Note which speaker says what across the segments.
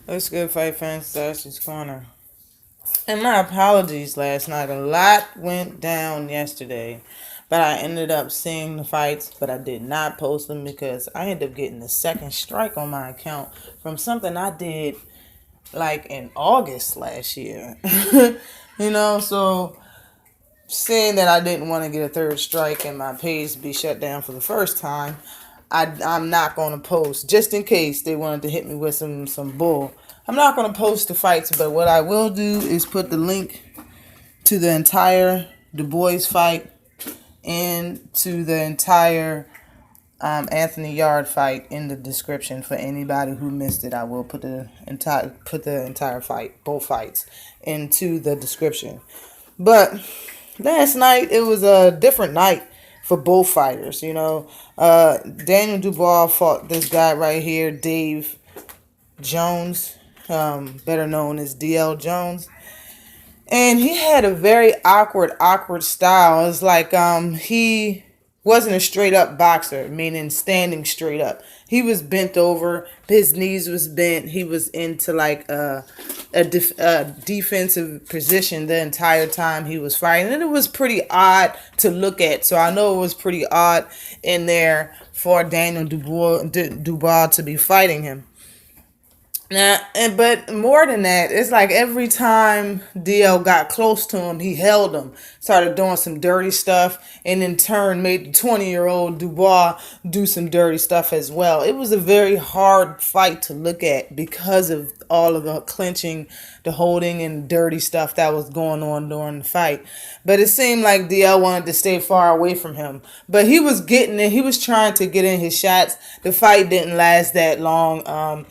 Speaker 1: What's good, Fight Fans? Dashy's Corner. And my apologies last night. A lot went down yesterday, but I ended up seeing the fights, but I did not post them because I ended up getting the second strike on my account from something I did like in August last year. So seeing that I didn't want to get a third strike and my page be shut down for the first time, I'm not going to post just in case they wanted to hit me with some bull. I'm not going to post the fights, but what I will do is put the link to the entire Dubois fight and to the entire Anthony Yarde fight in the description for anybody who missed it. I will put the entire fight, both fights, into the description. But last night it was a different night for both fighters. Daniel Dubois fought this guy right here, Dave Jones, better known as DL Jones. And he had a very awkward style. It's like he wasn't a straight up boxer, meaning standing straight up. He was bent over, his knees was bent. He was into like a defensive position the entire time he was fighting, and it was pretty odd to look at. So I know it was pretty odd in there for Daniel Dubois to be fighting him. But more than that, it's like every time DL got close to him, he held him, started doing some dirty stuff, and in turn made the 20-year-old Dubois do some dirty stuff as well. It was a very hard fight to look at because of all of the clinching, the holding, and dirty stuff that was going on during the fight. But it seemed like DL wanted to stay far away from him. But he was getting it. He was trying to get in his shots. The fight didn't last that long.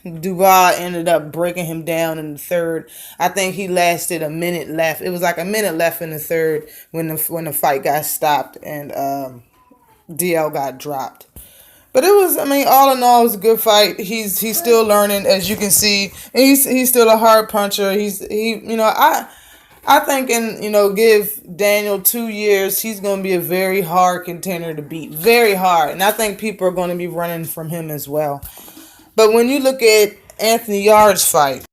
Speaker 1: Dubois ended up breaking him down in the third. I think he lasted a minute left. It was like a minute left in the third when the fight got stopped and DL got dropped. But it was, I mean, all in all, it was a good fight. He's still learning, as you can see. He's still a hard puncher. I think give Daniel 2 years, he's going to be a very hard contender to beat. Very hard. And I think people are going to be running from him as well. But when you look at Anthony Yarde's fight,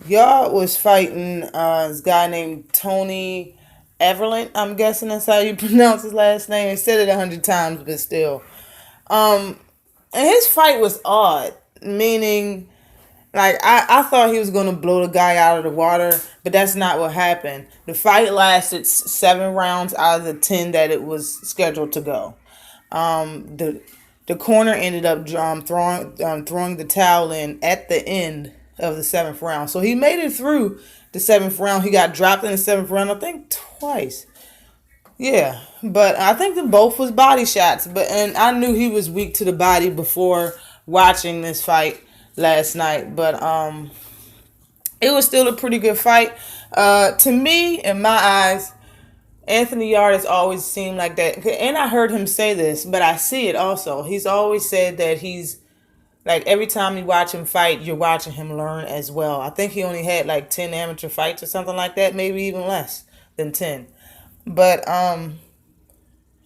Speaker 1: Yarde was fighting this guy named Tony Everland. I'm guessing that's how you pronounce his last name. He said it 100 times, but still. And his fight was odd, meaning, like, I thought he was going to blow the guy out of the water, but that's not what happened. The fight lasted 7 rounds out of the 10 that it was scheduled to go. The corner ended up throwing the towel in at the end of the 7th round. So he made it through the 7th round. He got dropped in the 7th round, I think, twice. Yeah, but I think the both was body shots. And I knew he was weak to the body before watching this fight last night. But it was still a pretty good fight. To me, in my eyes, Anthony Yarde has always seemed like that. And I heard him say this, but I see it also. He's always said that he's, like, every time you watch him fight, you're watching him learn as well. I think he only had like 10 amateur fights or something like that, maybe even less than 10. But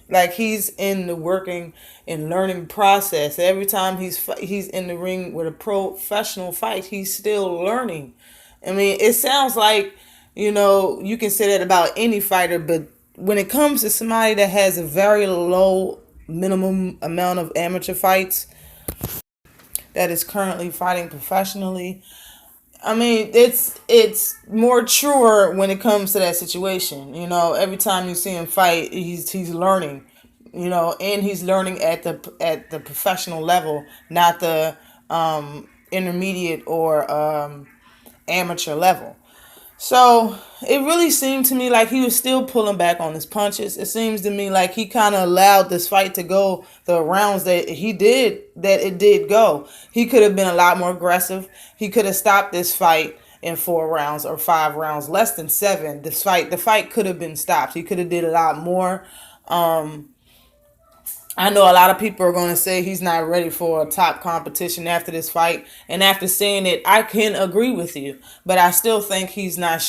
Speaker 1: like, he's in the working and learning process. Every time he's in the ring with a professional fight, he's still learning. I mean, it sounds like, you can say that about any fighter, but when it comes to somebody that has a very low minimum amount of amateur fights, that is currently fighting professionally, I mean, it's more truer when it comes to that situation. Every time you see him fight, he's learning. And he's learning at the professional level, not the intermediate or amateur level. So it really seemed to me like he was still pulling back on his punches. It seems to me like he kind of allowed this fight to go the rounds that it did go. He could have been a lot more aggressive. He could have stopped this fight in 4 rounds or 5 rounds, less than 7. The fight could have been stopped. He could have did a lot more. I know a lot of people are going to say he's not ready for a top competition after this fight. And after seeing it, I can agree with you. But I still think he's not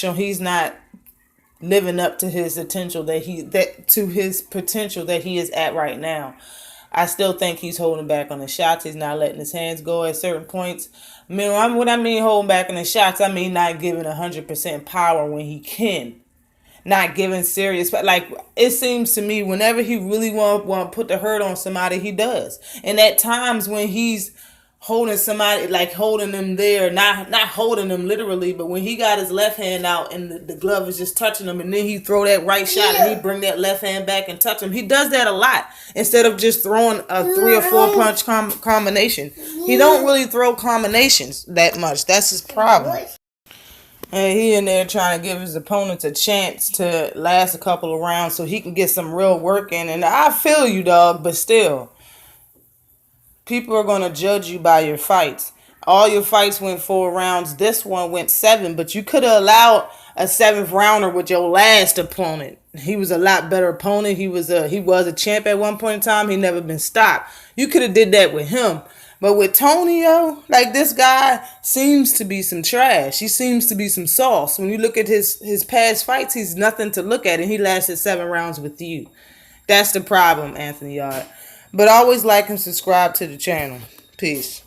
Speaker 1: living up to his potential that he is at right now. I still think he's holding back on the shots. He's not letting his hands go at certain points. I mean, what I mean holding back on the shots, I mean not giving 100% power when he can. Not giving serious, but like it seems to me, whenever he really want to put the hurt on somebody, he does. And at times when he's holding somebody, like holding them there, not holding them literally, but when he got his left hand out and the glove is just touching him, and then he throw that right shot and he bring that left hand back and touch him. He does that a lot instead of just throwing a 3 or 4 punch combination. He don't really throw combinations that much. That's his problem. And he in there trying to give his opponents a chance to last a couple of rounds so he can get some real work in. And I feel you, dog, but still, people are going to judge you by your fights. All your fights went 4 rounds. This one went 7, but you could have allowed a 7th rounder with your last opponent. He was a lot better opponent. He was a champ at one point in time. He never been stopped. You could have did that with him. But with Tonio, like, this guy seems to be some trash. He seems to be some sauce. When you look at his past fights, he's nothing to look at, and he lasted 7 rounds with you. That's the problem, Anthony Yarde. But always like and subscribe to the channel. Peace.